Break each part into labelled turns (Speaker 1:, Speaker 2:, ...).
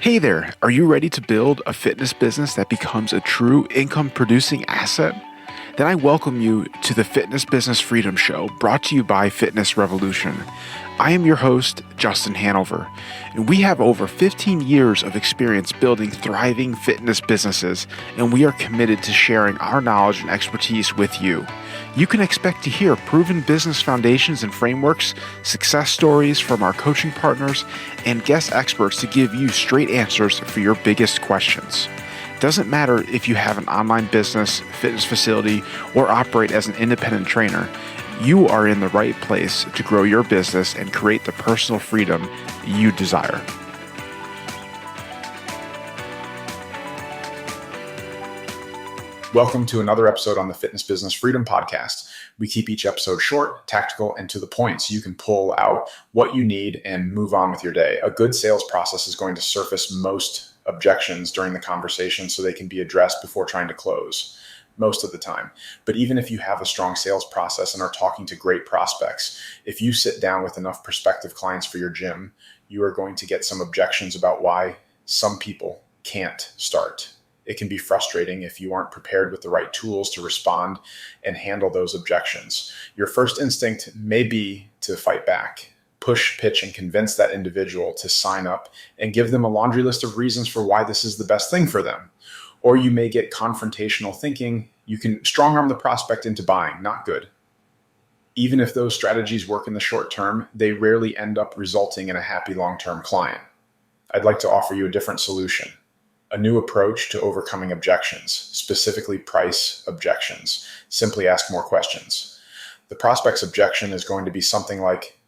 Speaker 1: Hey there, are you ready to build a fitness business that becomes a true income producing asset? Then I welcome you to the Fitness Business Freedom Show, brought to you by Fitness Revolution. I am your host, Justin Hanover, and we have over 15 years of experience building thriving fitness businesses, and we are committed to sharing our knowledge and expertise with you. You can expect to hear proven business foundations and frameworks, success stories from our coaching partners, and guest experts to give you straight answers for your biggest questions. Doesn't matter if you have an online business, fitness facility, or operate as an independent trainer, you are in the right place to grow your business and create the personal freedom you desire. Welcome to another episode on the Fitness Business Freedom Podcast. We keep each episode short, tactical, and to the point so you can pull out what you need and move on with your day. A good sales process is going to surface most objections during the conversation so they can be addressed before trying to close most of the time. But even if you have a strong sales process and are talking to great prospects, if you sit down with enough prospective clients for your gym, you are going to get some objections about why some people can't start. It can be frustrating if you aren't prepared with the right tools to respond and handle those objections. Your first instinct may be to fight back, push, pitch, and convince that individual to sign up and give them a laundry list of reasons for why this is the best thing for them. Or you may get confrontational thinking. You can strong arm the prospect into buying. Not good. Even if those strategies work in the short term, they rarely end up resulting in a happy long-term client. I'd like to offer you a different solution, a new approach to overcoming objections, specifically price objections. Simply ask more questions. The prospect's objection is going to be something like,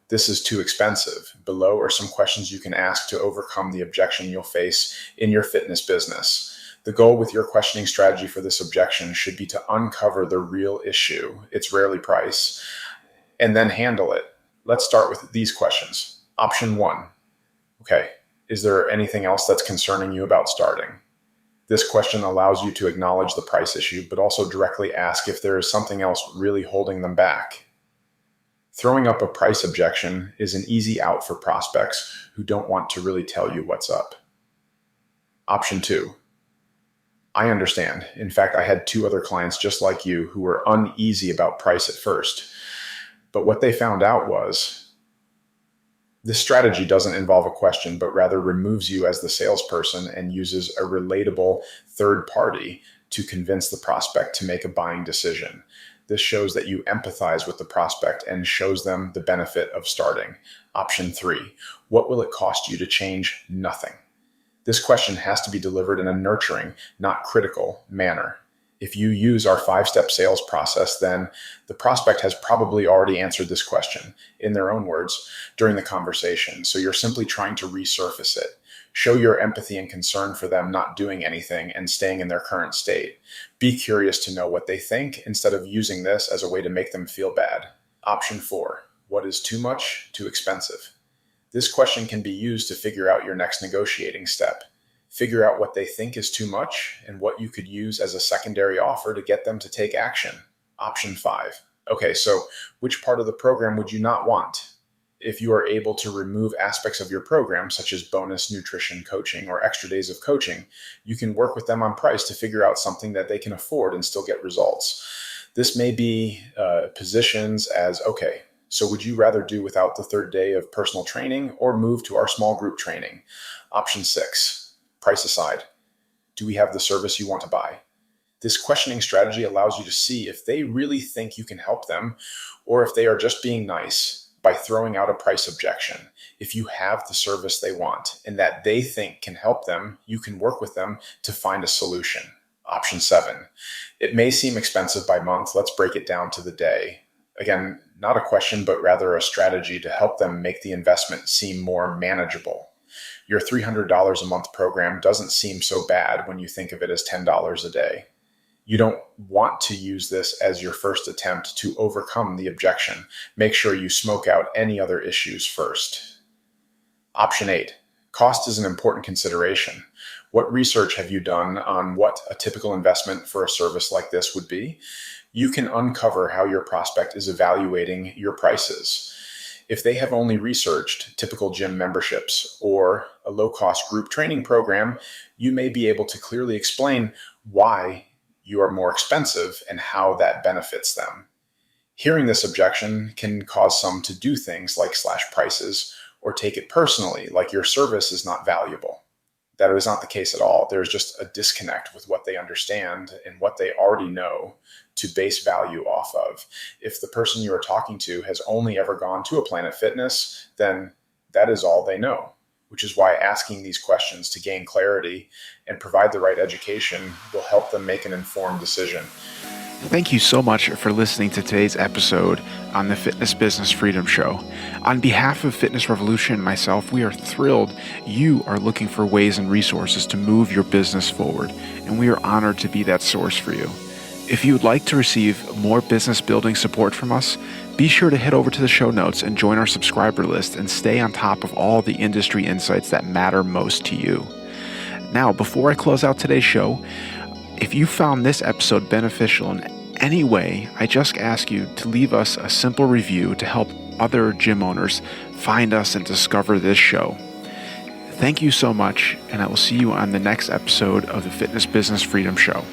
Speaker 1: "This is too expensive." Below are some questions you can ask to overcome the objection you'll face in your fitness business. The goal with your questioning strategy for this objection should be to uncover the real issue, it's rarely price, and then handle it. Let's start with these questions. Option 1. Okay, is there anything else that's concerning you about starting? This question allows you to acknowledge the price issue, but also directly ask if there is something else really holding them back. Throwing up a price objection is an easy out for prospects who don't want to really tell you what's up. Option 2. I understand. In fact, I had 2 other clients just like you who were uneasy about price at first. But what they found out was this strategy doesn't involve a question, but rather removes you as the salesperson and uses a relatable third party to convince the prospect to make a buying decision. This shows that you empathize with the prospect and shows them the benefit of starting. Option 3, what will it cost you to change? Nothing. This question has to be delivered in a nurturing, not critical manner. If you use our 5-step sales process, then the prospect has probably already answered this question, in their own words, during the conversation. So you're simply trying to resurface it. Show your empathy and concern for them not doing anything and staying in their current state. Be curious to know what they think instead of using this as a way to make them feel bad. Option 4, what is too much, too expensive? This question can be used to figure out your next negotiating step. Figure out what they think is too much and what you could use as a secondary offer to get them to take action. Option 5. Okay, so which part of the program would you not want? If you are able to remove aspects of your program, such as bonus nutrition coaching or extra days of coaching, you can work with them on price to figure out something that they can afford and still get results. This may be positions as, okay, so would you rather do without the 3rd day of personal training or move to our small group training? Option 6, price aside. Do we have the service you want to buy? This questioning strategy allows you to see if they really think you can help them or if they are just being nice by throwing out a price objection. If you have the service they want and that they think can help them, you can work with them to find a solution. Option 7, it may seem expensive by month. Let's break it down to the day. Again, not a question, but rather a strategy to help them make the investment seem more manageable. Your $300 a month program doesn't seem so bad when you think of it as $10 a day. You don't want to use this as your first attempt to overcome the objection. Make sure you smoke out any other issues first. Option 8, cost is an important consideration. What research have you done on what a typical investment for a service like this would be? You can uncover how your prospect is evaluating your prices. If they have only researched typical gym memberships or a low-cost group training program, you may be able to clearly explain why you are more expensive and how that benefits them. Hearing this objection can cause some to do things like slash prices or take it personally, like your service is not valuable. That is not the case at all. There's just a disconnect with what they understand and what they already know to base value off of. If the person you are talking to has only ever gone to a Planet Fitness, then that is all they know, which is why asking these questions to gain clarity and provide the right education will help them make an informed decision.
Speaker 2: Thank you so much for listening to today's episode on the Fitness Business Freedom Show. On behalf of Fitness Revolution and myself, we are thrilled you are looking for ways and resources to move your business forward, and we are honored to be that source for you. If you would like to receive more business building support from us, be sure to head over to the show notes and join our subscriber list and stay on top of all the industry insights that matter most to you. Now, before I close out today's show, if you found this episode beneficial in any way, I just ask you to leave us a simple review to help other gym owners find us and discover this show. Thank you so much, and I will see you on the next episode of the Fitness Business Freedom Show.